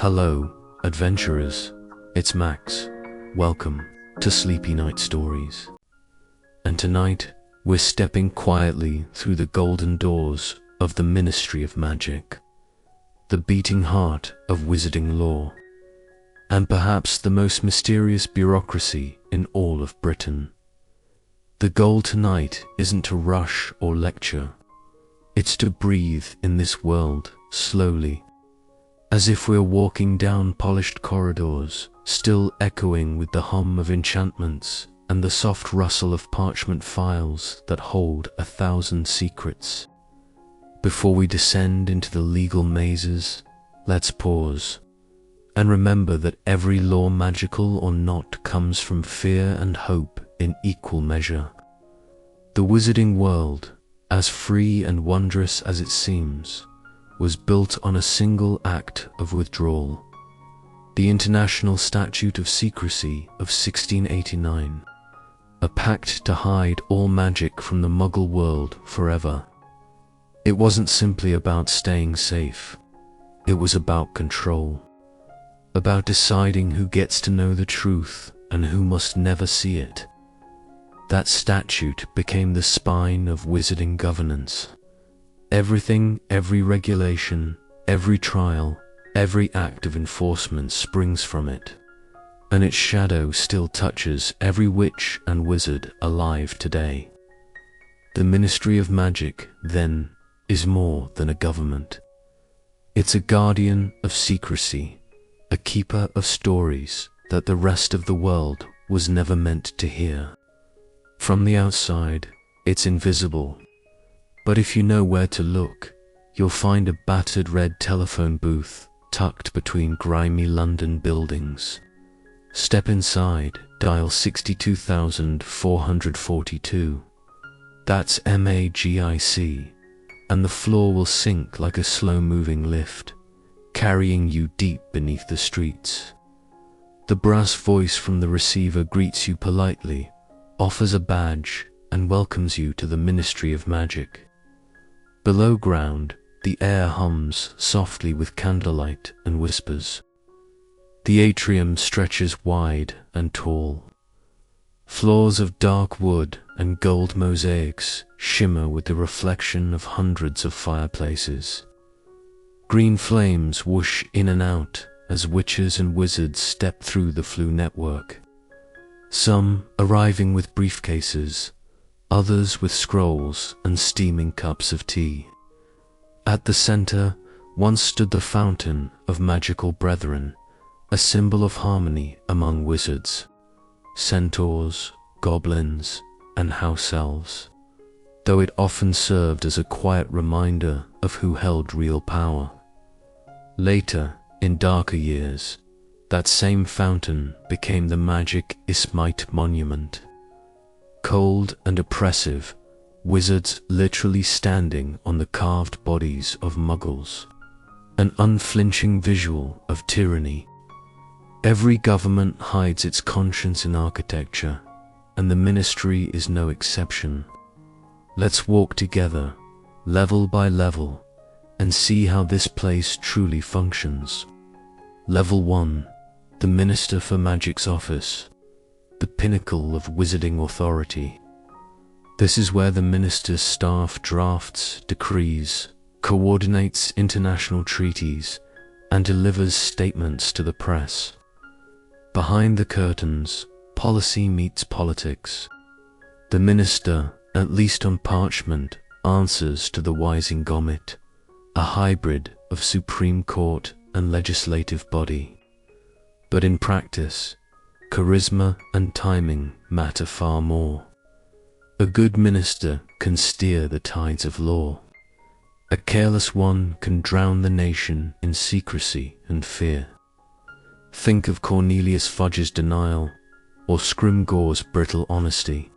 Hello, adventurers. It's Max. Welcome to Sleepy Night Stories. And tonight, we're stepping quietly through the golden doors of the Ministry of Magic, the beating heart of wizarding lore, and perhaps the most mysterious bureaucracy in all of Britain. The goal tonight isn't to rush or lecture. It's to breathe in this world slowly, as if we're walking down polished corridors, still echoing with the hum of enchantments and the soft rustle of parchment files that hold 1,000 secrets. Before we descend into the legal mazes, let's pause and remember that every law, magical or not, comes from fear and hope in equal measure. The wizarding world, as free and wondrous as it seems, was built on a single act of withdrawal, the International Statute of Secrecy of 1689, a pact to hide all magic from the Muggle world forever. It wasn't simply about staying safe, it was about control, about deciding who gets to know the truth and who must never see it. That statute became the spine of wizarding governance. Everything, every regulation, every trial, every act of enforcement springs from it, and its shadow still touches every witch and wizard alive today. The Ministry of Magic, then, is more than a government. It's a guardian of secrecy, a keeper of stories that the rest of the world was never meant to hear. From the outside, it's invisible. But if you know where to look, you'll find a battered red telephone booth tucked between grimy London buildings. Step inside, dial 62,442. That's MAGIC, and the floor will sink like a slow-moving lift, carrying you deep beneath the streets. The brass voice from the receiver greets you politely, offers a badge, and welcomes you to the Ministry of Magic. Below ground, the air hums softly with candlelight and whispers. The atrium stretches wide and tall. Floors of dark wood and gold mosaics shimmer with the reflection of hundreds of fireplaces. Green flames whoosh in and out as witches and wizards step through the flue network. Some arriving with briefcases, others with scrolls and steaming cups of tea. At the center once stood the Fountain of Magical Brethren, a symbol of harmony among wizards, centaurs, goblins, and house elves, though it often served as a quiet reminder of who held real power. Later, in darker years, that same fountain became the Magic Ismite Monument. Cold and oppressive, wizards literally standing on the carved bodies of muggles, an unflinching visual of tyranny. Every government hides its conscience in architecture, and the ministry is no exception. Let's walk together, level by level, and see how this place truly functions. Level 1, the Minister for Magic's office, the pinnacle of wizarding authority. This is where the minister's staff drafts decrees, coordinates international treaties, and delivers statements to the press. Behind the curtains, policy meets politics. The minister, at least on parchment, answers to the Wisingomet, a hybrid of Supreme Court and legislative body. But in practice, charisma and timing matter far more. A good minister can steer the tides of law. A careless one can drown the nation in secrecy and fear. Think of Cornelius Fudge's denial, or Scrimgeour's brittle honesty.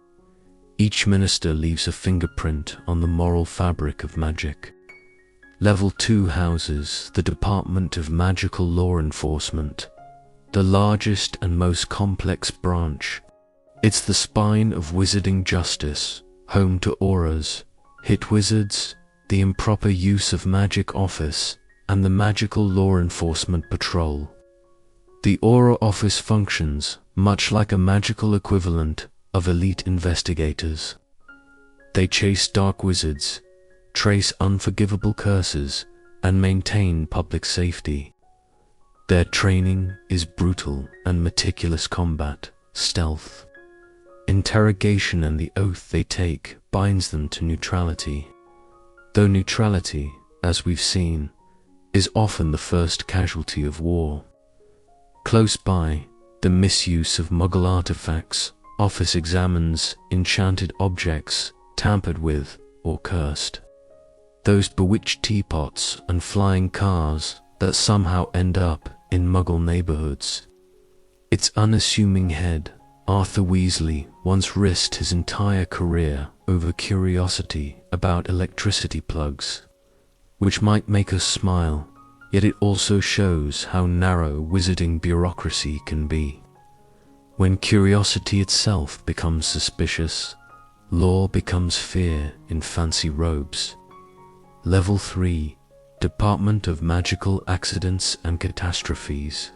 Each minister leaves a fingerprint on the moral fabric of magic. Level 2 houses the Department of Magical Law Enforcement, the largest and most complex branch. It's the spine of wizarding justice, home to auras, hit wizards, the improper use of magic office, and the Magical Law Enforcement Patrol. The Aura Office functions much like a magical equivalent of elite investigators. They chase dark wizards, trace unforgivable curses, and maintain public safety. Their training is brutal and meticulous combat, stealth, interrogation, and the oath they take binds them to neutrality. Though neutrality, as we've seen, is often the first casualty of war. Close by, the misuse of Muggle artifacts. Office examines enchanted objects tampered with or cursed. Those bewitched teapots and flying cars that somehow end up in Muggle neighborhoods. Its unassuming head, Arthur Weasley, once risked his entire career over curiosity about electricity plugs, which might make us smile, yet it also shows how narrow wizarding bureaucracy can be. When curiosity itself becomes suspicious, law becomes fear in fancy robes. Level 3, Department of Magical Accidents and Catastrophes.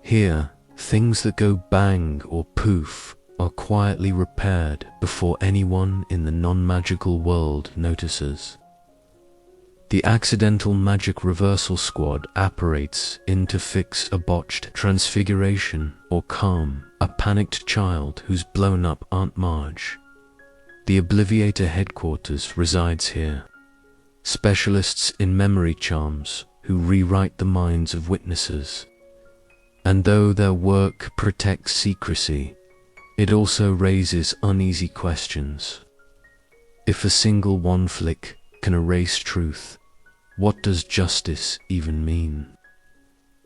Here, things that go bang or poof are quietly repaired before anyone in the non-magical world notices. The Accidental Magic Reversal Squad apparates in to fix a botched transfiguration or calm a panicked child who's blown up Aunt Marge. The Obliviator headquarters resides here. Specialists in memory charms who rewrite the minds of witnesses. And though their work protects secrecy, it also raises uneasy questions. If a single wand flick can erase truth, what does justice even mean?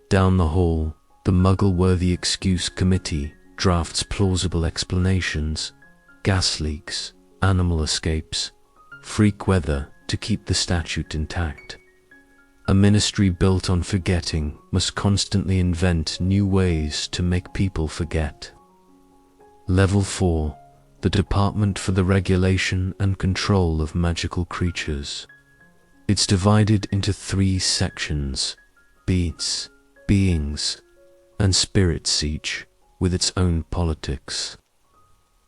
Down the hall, the Muggle-worthy excuse committee drafts plausible explanations, gas leaks, animal escapes, freak weather to keep the statute intact. A ministry built on forgetting must constantly invent new ways to make people forget. Level 4, the Department for the Regulation and Control of Magical Creatures. It's divided into 3 sections: beats, beings, and spirits, each with its own politics.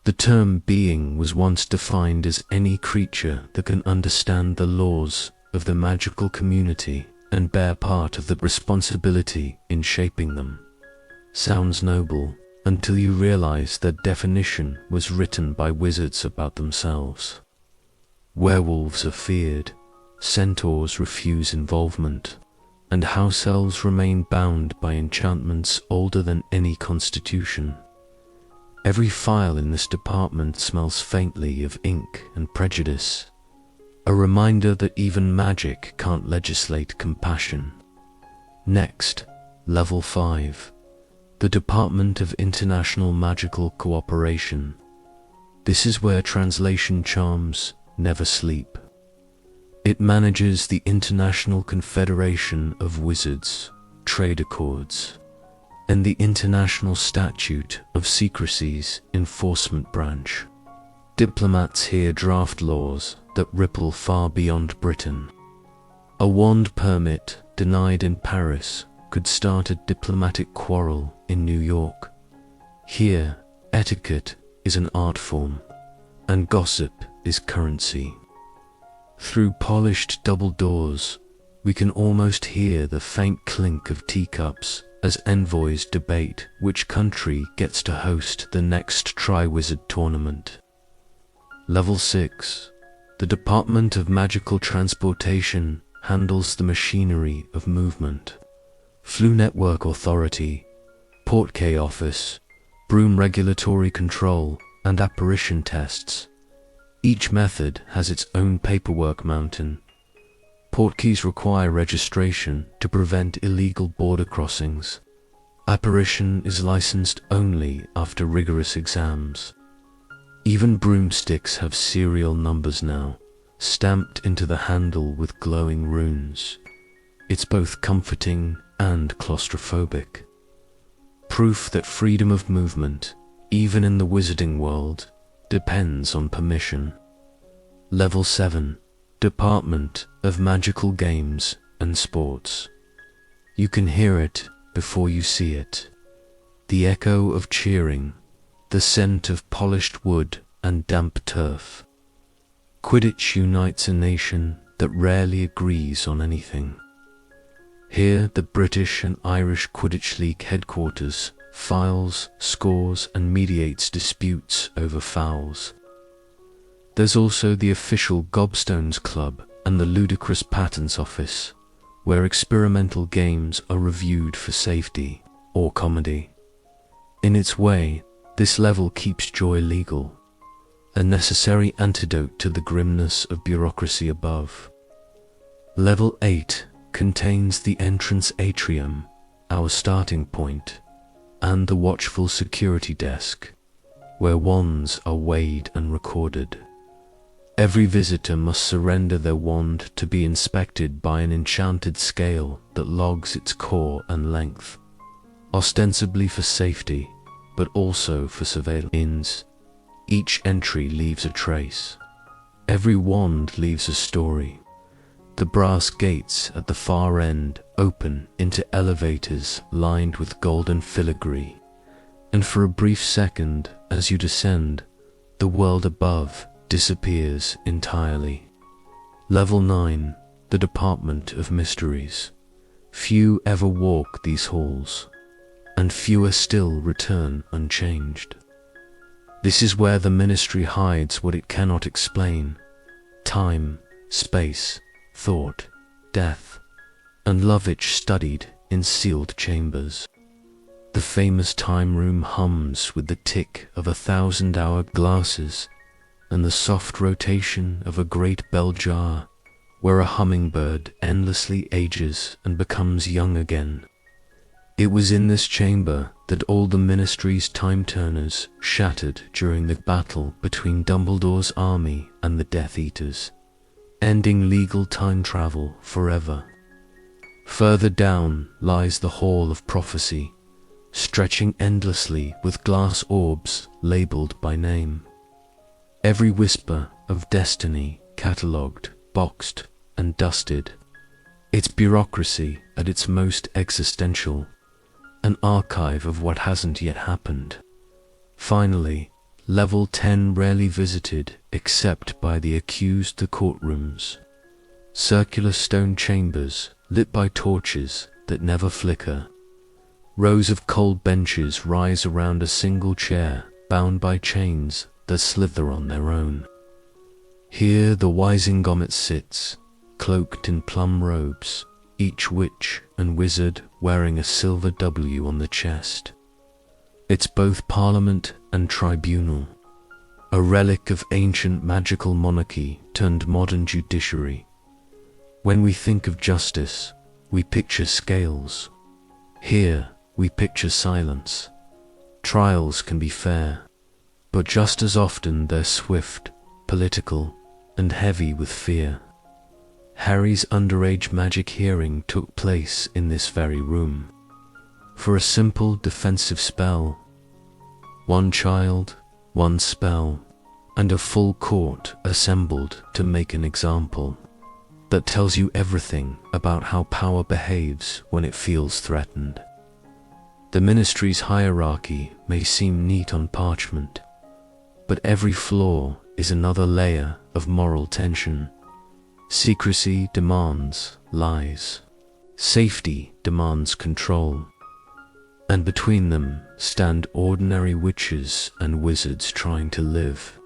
The term being was once defined as any creature that can understand the laws of the magical community and bear part of the responsibility in shaping them. Sounds noble until you realize that definition was written by wizards about themselves. Werewolves are feared, centaurs refuse involvement, and house elves remain bound by enchantments older than any constitution. Every file in this department smells faintly of ink and prejudice, a reminder that even magic can't legislate compassion. Next, Level 5, the Department of International Magical Cooperation. This is where translation charms never sleep. It manages the International Confederation of Wizards, trade accords, and the International Statute of Secrecy's enforcement branch. Diplomats here draft laws that ripple far beyond Britain. A wand permit denied in Paris could start a diplomatic quarrel in New York. Here, etiquette is an art form, and gossip is currency. Through polished double doors, we can almost hear the faint clink of teacups as envoys debate which country gets to host the next Triwizard tournament. Level 6, the Department of Magical Transportation handles the machinery of movement. Flu Network Authority, Portkey Office, Broom Regulatory Control, and Apparition Tests. Each method has its own paperwork mountain. Portkeys require registration to prevent illegal border crossings. Apparition is licensed only after rigorous exams. Even broomsticks have serial numbers now, stamped into the handle with glowing runes. It's both comforting and claustrophobic. Proof that freedom of movement, even in the wizarding world, depends on permission. Level 7, Department of Magical Games and sports. You can hear it before you see it. The echo of cheering, the scent of polished wood and damp turf. Quidditch unites a nation that rarely agrees on anything. Here the British and Irish Quidditch League headquarters files, scores and mediates disputes over fouls. There's also the official Gobstones Club and the ludicrous Patents Office, where experimental games are reviewed for safety or comedy. In its way, this level keeps joy legal, a necessary antidote to the grimness of bureaucracy above. Level 8 contains the entrance atrium, our starting point, and the watchful security desk, where wands are weighed and recorded. Every visitor must surrender their wand to be inspected by an enchanted scale that logs its core and length, ostensibly for safety, but also for surveillance. Each entry leaves a trace. Every wand leaves a story. The brass gates at the far end open into elevators lined with golden filigree, and for a brief second, as you descend, the world above disappears entirely. Level 9, the Department of Mysteries. Few ever walk these halls, and fewer still return unchanged. This is where the Ministry hides what it cannot explain: time, space, thought, death, and love each studied in sealed chambers. The famous time room hums with the tick of 1,000-hour glasses and the soft rotation of a great bell jar, where a hummingbird endlessly ages and becomes young again. It was in this chamber that all the Ministry's time-turners shattered during the battle between Dumbledore's army and the Death Eaters, ending legal time travel forever. Further down lies the Hall of Prophecy, stretching endlessly with glass orbs labeled by name. Every whisper of destiny catalogued, boxed, and dusted. Its bureaucracy at its most existential, an archive of what hasn't yet happened. Finally, Level 10 rarely visited except by the accused, the courtrooms. Circular stone chambers lit by torches that never flicker. Rows of cold benches rise around a single chair, bound by chains that slither on their own. Here the Wizengamot sits, cloaked in plum robes, each witch and wizard wearing a silver W on the chest. It's both parliament and tribunal, a relic of ancient magical monarchy turned modern judiciary. When we think of justice, we picture scales. Here, we picture silence. Trials can be fair, but just as often they're swift, political, and heavy with fear. Harry's underage magic hearing took place in this very room. For a simple defensive spell, one child, one spell, and a full court assembled to make an example that tells you everything about how power behaves when it feels threatened. The Ministry's hierarchy may seem neat on parchment, but every flaw is another layer of moral tension. Secrecy demands lies. Safety demands control. And between them stand ordinary witches and wizards trying to live,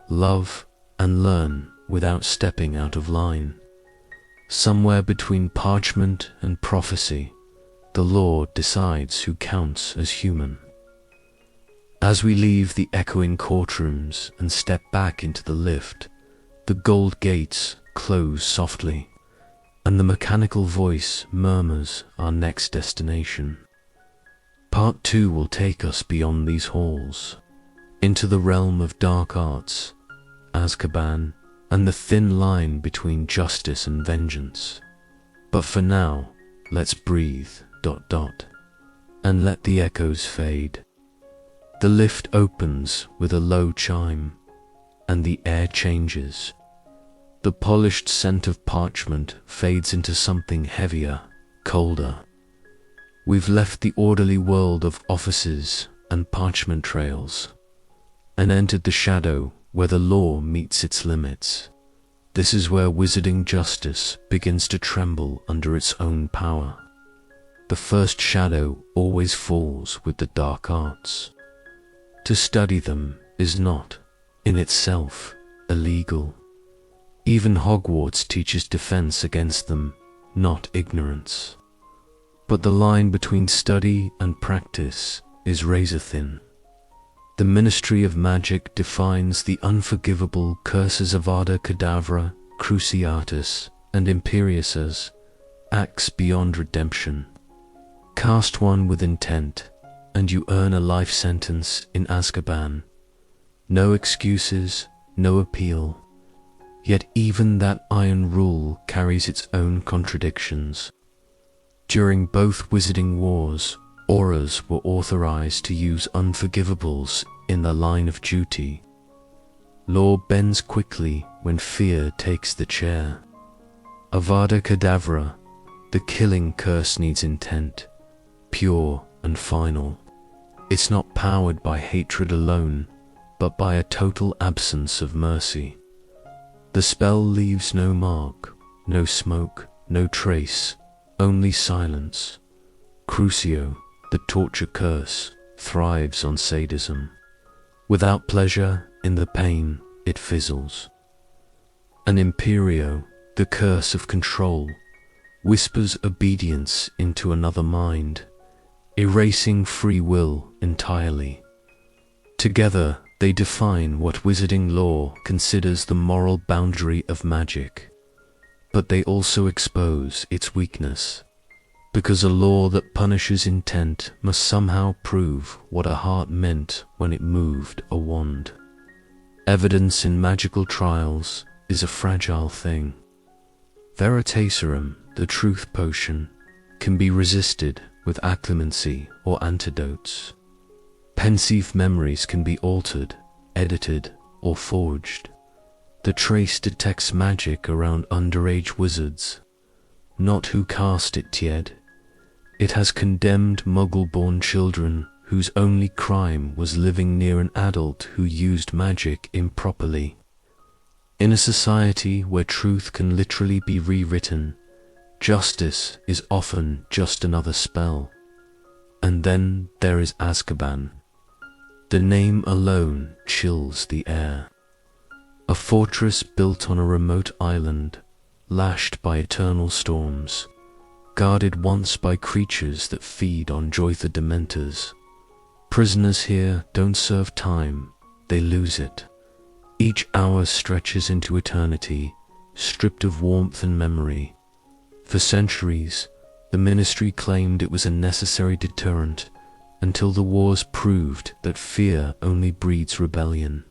love, and learn without stepping out of line. Somewhere between parchment and prophecy, the law decides who counts as human. As we leave the echoing courtrooms and step back into the lift, the gold gates close softly, and the mechanical voice murmurs our next destination. Part 2 will take us beyond these halls, into the realm of dark arts, Azkaban, and the thin line between justice and vengeance. But for now, let's breathe, ... and let the echoes fade. The lift opens with a low chime, and the air changes. The polished scent of parchment fades into something heavier, colder. We've left the orderly world of offices and parchment trails, and entered the shadow where the law meets its limits. This is where wizarding justice begins to tremble under its own power. The first shadow always falls with the dark arts. To study them is not, in itself, illegal. Even Hogwarts teaches defense against them, not ignorance. But the line between study and practice is razor thin. The Ministry of Magic defines the unforgivable curses of Avada Kedavra, Cruciatus, and Imperius as acts beyond redemption. Cast one with intent, and you earn a life sentence in Azkaban. No excuses, no appeal. Yet even that iron rule carries its own contradictions. During both wizarding wars, auras were authorized to use unforgivables in the line of duty. Law bends quickly when fear takes the chair. Avada Kedavra, the killing curse needs intent, pure and final. It's not powered by hatred alone, but by a total absence of mercy. The spell leaves no mark, no smoke, no trace, only silence. Crucio, the torture curse, thrives on sadism. Without pleasure in the pain, it fizzles. An Imperio, the curse of control, whispers obedience into another mind, erasing free will entirely. Together, they define what wizarding law considers the moral boundary of magic. But they also expose its weakness, because a law that punishes intent must somehow prove what a heart meant when it moved a wand. Evidence in magical trials is a fragile thing. Veritaserum, the truth potion, can be resisted with acclimancy or antidotes. Pensive memories can be altered, edited, or forged. The trace detects magic around underage wizards, not who cast it yet. It has condemned Muggle-born children whose only crime was living near an adult who used magic improperly. In a society where truth can literally be rewritten, justice is often just another spell. And then there is Azkaban. The name alone chills the air. A fortress built on a remote island, lashed by eternal storms, guarded once by creatures that feed on Joitha Dementors. Prisoners here don't serve time, they lose it. Each hour stretches into eternity, stripped of warmth and memory. For centuries, the Ministry claimed it was a necessary deterrent, until the wars proved that fear only breeds rebellion.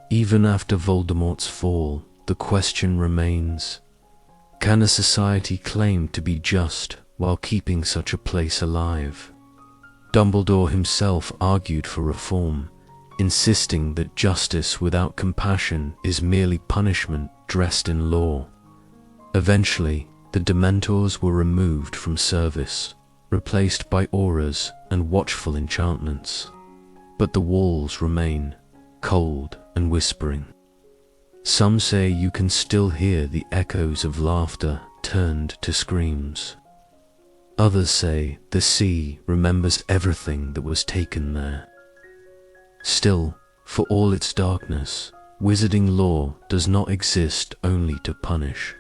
Even after Voldemort's fall, the question remains, can a society claim to be just while keeping such a place alive? Dumbledore himself argued for reform, insisting that justice without compassion is merely punishment dressed in law. Eventually, the Dementors were removed from service, replaced by auras and watchful enchantments. But the walls remain, cold and whispering. Some say you can still hear the echoes of laughter turned to screams. Others say the sea remembers everything that was taken there. Still, for all its darkness, wizarding law does not exist only to punish.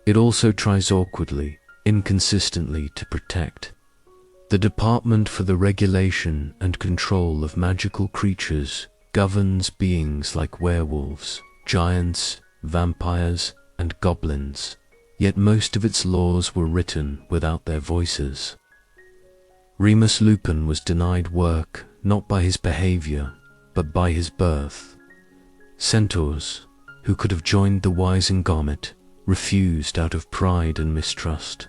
It also tries awkwardly, inconsistently to protect. The Department for the Regulation and Control of Magical Creatures governs beings like werewolves, giants, vampires, and goblins, yet most of its laws were written without their voices. Remus Lupin was denied work not by his behavior, but by his birth. Centaurs, who could have joined the Wizengamot, refused out of pride and mistrust.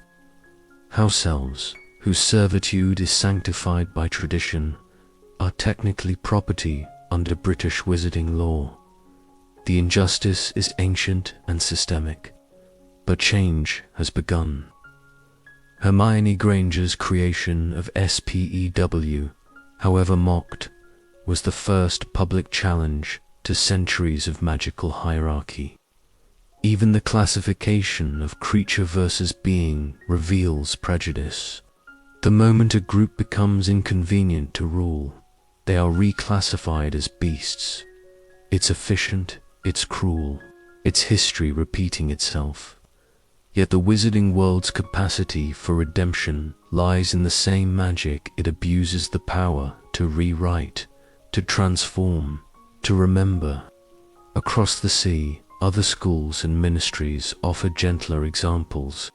House elves, whose servitude is sanctified by tradition, are technically property under British wizarding law. The injustice is ancient and systemic, but change has begun. Hermione Granger's creation of SPEW, however mocked, was the first public challenge to centuries of magical hierarchy. Even the classification of creature versus being reveals prejudice. The moment a group becomes inconvenient to rule, they are reclassified as beasts. It's efficient, it's cruel, it's history repeating itself. Yet the wizarding world's capacity for redemption lies in the same magic it abuses: the power to rewrite, to transform, to remember. Across the sea, other schools and ministries offer gentler examples.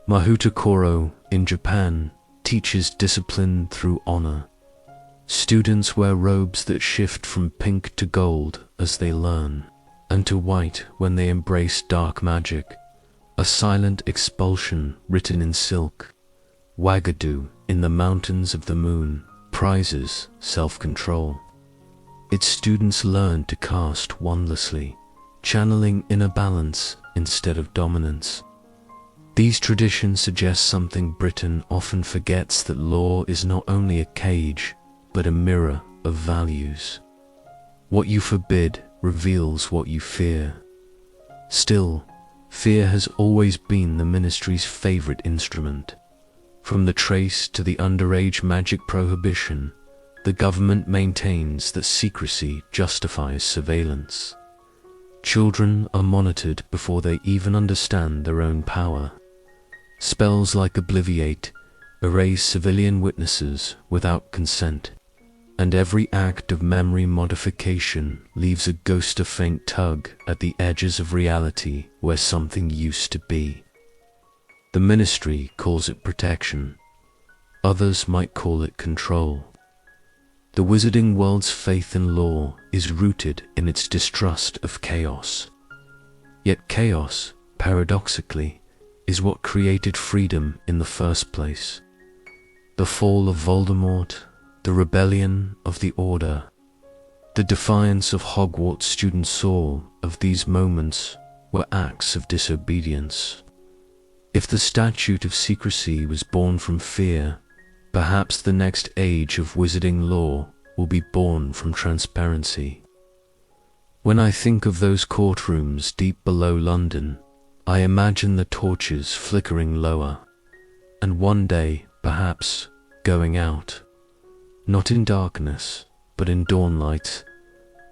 Mahuta Koro in Japan teaches discipline through honor. Students wear robes that shift from pink to gold as they learn, and to white when they embrace dark magic, a silent expulsion written in silk. Wagadu in the Mountains of the Moon prizes self-control. Its students learn to cast wandlessly, channeling inner balance instead of dominance. These traditions suggest something Britain often forgets: that law is not only a cage, but a mirror of values. What you forbid reveals what you fear. Still, fear has always been the ministry's favorite instrument. From the trace to the underage magic prohibition, the government maintains that secrecy justifies surveillance. Children are monitored before they even understand their own power. Spells like Obliviate erase civilian witnesses without consent, and every act of memory modification leaves a ghost of faint tug at the edges of reality where something used to be. The ministry calls it protection. Others might call it control. The wizarding world's faith in law is rooted in its distrust of chaos. Yet chaos, paradoxically, is what created freedom in the first place. The fall of Voldemort, the rebellion of the Order, the defiance of Hogwarts students, all of these moments were acts of disobedience. If the statute of secrecy was born from fear, perhaps the next age of wizarding law will be born from transparency. When I think of those courtrooms deep below London, I imagine the torches flickering lower, and one day, perhaps, going out. Not in darkness, but in dawnlight.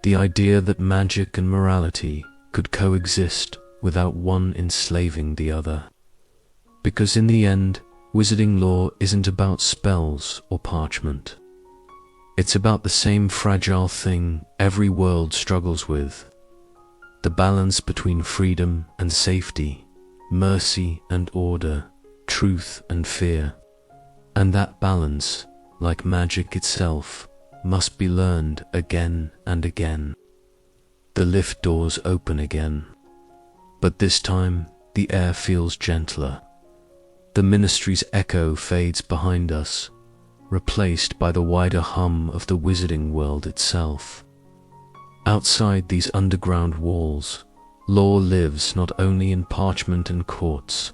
The idea that magic and morality could coexist without one enslaving the other. Because in the end, wizarding law isn't about spells or parchment. It's about the same fragile thing every world struggles with: the balance between freedom and safety, mercy and order, truth and fear. And that balance, like magic itself, must be learned again and again. The lift doors open again, but this time the air feels gentler. The ministry's echo fades behind us, replaced by the wider hum of the wizarding world itself. Outside these underground walls, law lives not only in parchment and courts,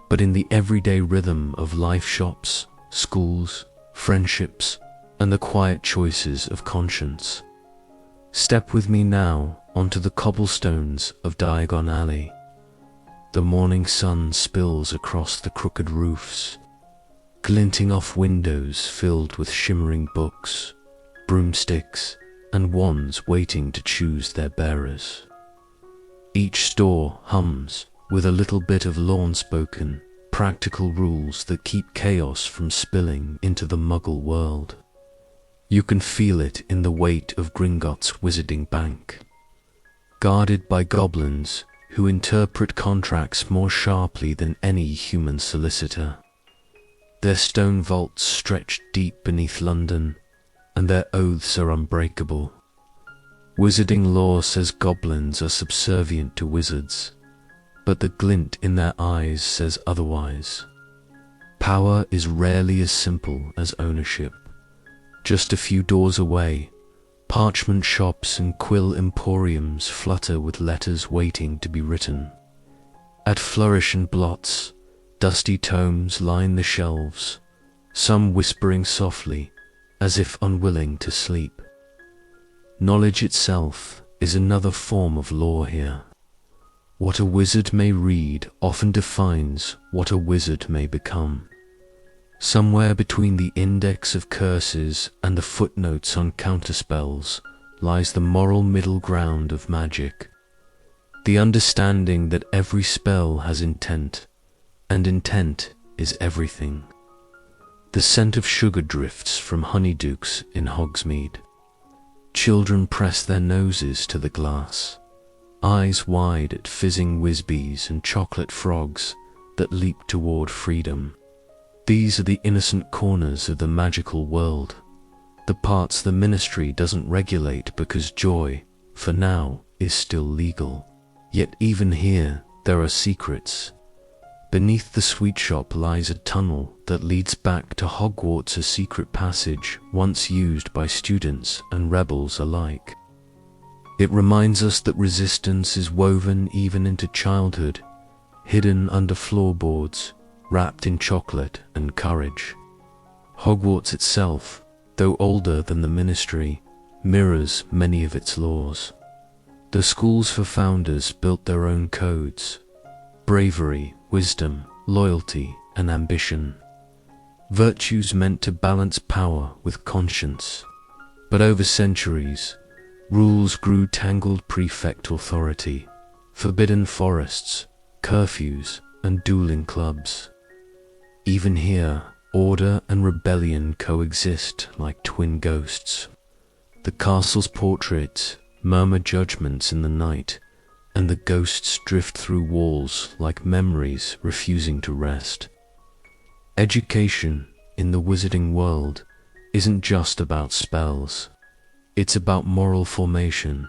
but in the everyday rhythm of life shops, schools, friendships, and the quiet choices of conscience. Step with me now onto the cobblestones of Diagon Alley. The morning sun spills across the crooked roofs, glinting off windows filled with shimmering books, broomsticks, and wands waiting to choose their bearers. Each store hums with a little bit of law-spoken, practical rules that keep chaos from spilling into the Muggle world. You can feel it in the weight of Gringotts Wizarding Bank, guarded by goblins who interpret contracts more sharply than any human solicitor. Their stone vaults stretch deep beneath London, and their oaths are unbreakable. Wizarding law says goblins are subservient to wizards, but the glint in their eyes says otherwise. Power is rarely as simple as ownership. Just a few doors away, Parchment shops and quill emporiums flutter with letters waiting to be written. At flourish and blots, dusty tomes line the shelves, some whispering softly, as if unwilling to sleep. Knowledge itself is another form of law here. What a wizard may read often defines what a wizard may become. Somewhere between the index of curses and the footnotes on counterspells lies the moral middle ground of magic. The understanding that every spell has intent, and intent is everything. The scent of sugar drifts from honeydukes in Hogsmeade. Children press their noses to the glass, eyes wide at fizzing whizbees and chocolate frogs that leap toward freedom. These are the innocent corners of the magical world, the parts the ministry doesn't regulate because joy, for now, is still legal. Yet even here, there are secrets. Beneath the sweet shop lies a tunnel that leads back to Hogwarts, a secret passage once used by students and rebels alike. It reminds us that resistance is woven even into childhood, hidden under floorboards, wrapped in chocolate and courage. Hogwarts itself, though older than the ministry, mirrors many of its laws. The school's founders built their own codes: bravery, wisdom, loyalty, and ambition. Virtues meant to balance power with conscience. But over centuries, rules grew tangled: prefect authority, forbidden forests, curfews, and dueling clubs. Even here, order and rebellion coexist like twin ghosts. The castle's portraits murmur judgments in the night, and the ghosts drift through walls like memories refusing to rest. Education in the wizarding world isn't just about spells. It's about moral formation.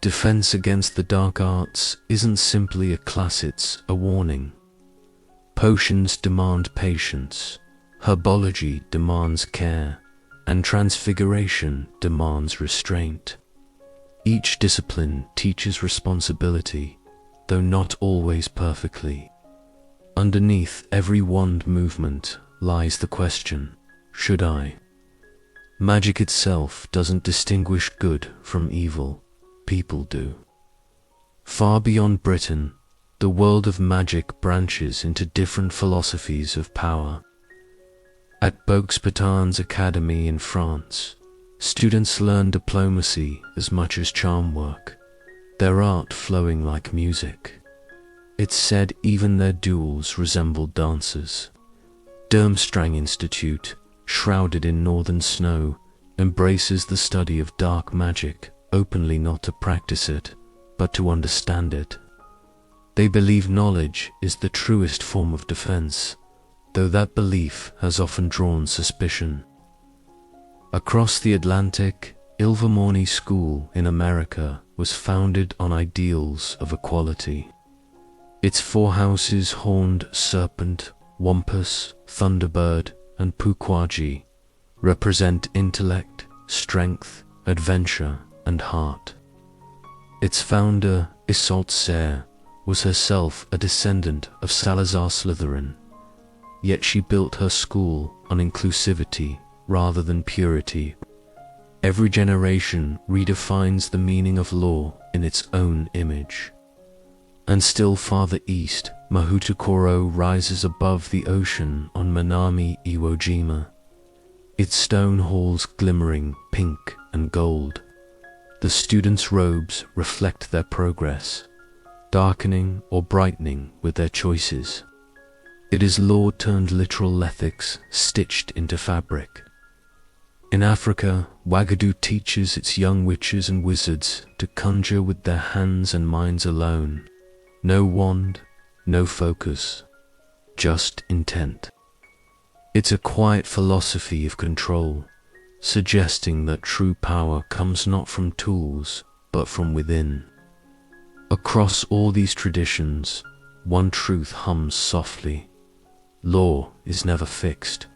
Defense against the dark arts isn't simply a class, it's a warning. Potions demand patience, herbology demands care, and transfiguration demands restraint. Each discipline teaches responsibility, though not always perfectly. Underneath every wand movement lies the question, should I? Magic itself doesn't distinguish good from evil, people do. Far beyond Britain, the world of magic branches into different philosophies of power. At Beauxbatons Academy in France, students learn diplomacy as much as charm work, their art flowing like music. It's said even their duels resemble dances. Durmstrang Institute, shrouded in northern snow, embraces the study of dark magic, openly not to practice it, but to understand it. They believe knowledge is the truest form of defense, though that belief has often drawn suspicion. Across the Atlantic, Ilvermorny School in America was founded on ideals of equality. Its four houses, Horned Serpent, Wampus, Thunderbird, and Pukwudgie, represent intellect, strength, adventure, and heart. Its founder, Isolde Serre, was herself a descendant of Salazar Slytherin, yet she built her school on inclusivity rather than purity. Every generation redefines the meaning of law in its own image. And still farther east, Mahutukoro rises above the ocean on Minami Iwo Jima, its stone halls glimmering pink and gold. The students' robes reflect their progress, darkening or brightening with their choices. It is law turned literal ethics stitched into fabric. In Africa, Wagadu teaches its young witches and wizards to conjure with their hands and minds alone. No wand, no focus, just intent. It's a quiet philosophy of control, suggesting that true power comes not from tools, but from within. Across all these traditions, one truth hums softly: law is never fixed.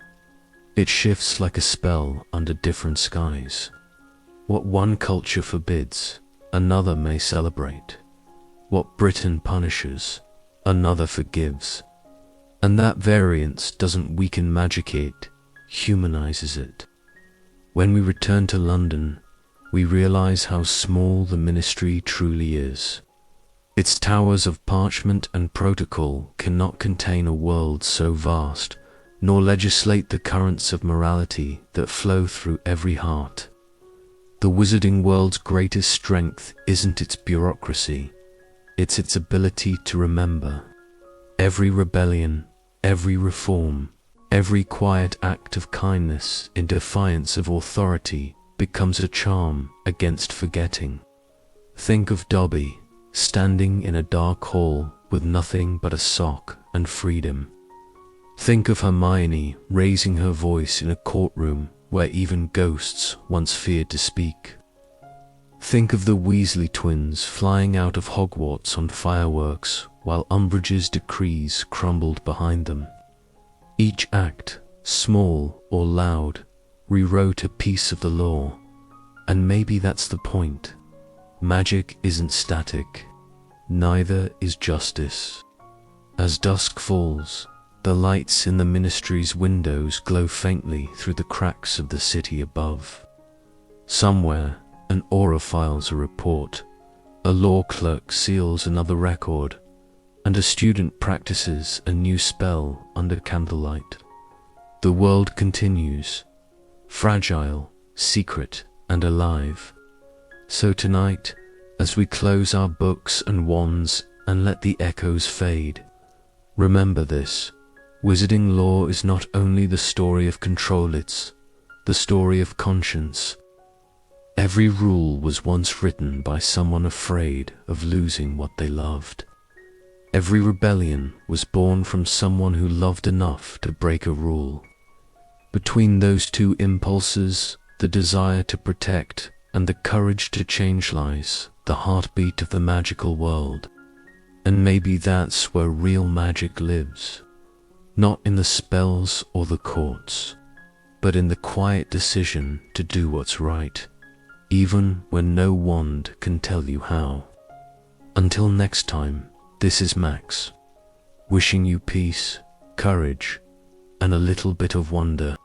It shifts like a spell under different skies. What one culture forbids, another may celebrate. What Britain punishes, another forgives. And that variance doesn't weaken magic, it humanizes it. When we return to London, we realize how small the ministry truly is. Its towers of parchment and protocol cannot contain a world so vast, nor legislate the currents of morality that flow through every heart. The wizarding world's greatest strength isn't its bureaucracy, it's its ability to remember. Every rebellion, every reform, every quiet act of kindness in defiance of authority becomes a charm against forgetting. Think of Dobby, standing in a dark hall with nothing but a sock and freedom. Think of Hermione raising her voice in a courtroom where even ghosts once feared to speak. Think of the Weasley twins flying out of Hogwarts on fireworks while Umbridge's decrees crumbled behind them. Each act, small or loud, rewrote a piece of the law. And maybe that's the point. Magic isn't static, neither is justice. As dusk falls, the lights in the ministry's windows glow faintly through the cracks of the city above. Somewhere, an aura files a report, a law clerk seals another record, and a student practices a new spell under candlelight. The world continues, fragile, secret, and alive. So tonight, as we close our books and wands and let the echoes fade, remember this: wizarding law is not only the story of control, it's the story of conscience. Every rule was once written by someone afraid of losing what they loved. Every rebellion was born from someone who loved enough to break a rule. Between those two impulses, the desire to protect and the courage to change, lies the heartbeat of the magical world. And maybe that's where real magic lives, not in the spells or the courts, but in the quiet decision to do what's right, even when no wand can tell you how. Until next time, this is Max, wishing you peace, courage, and a little bit of wonder.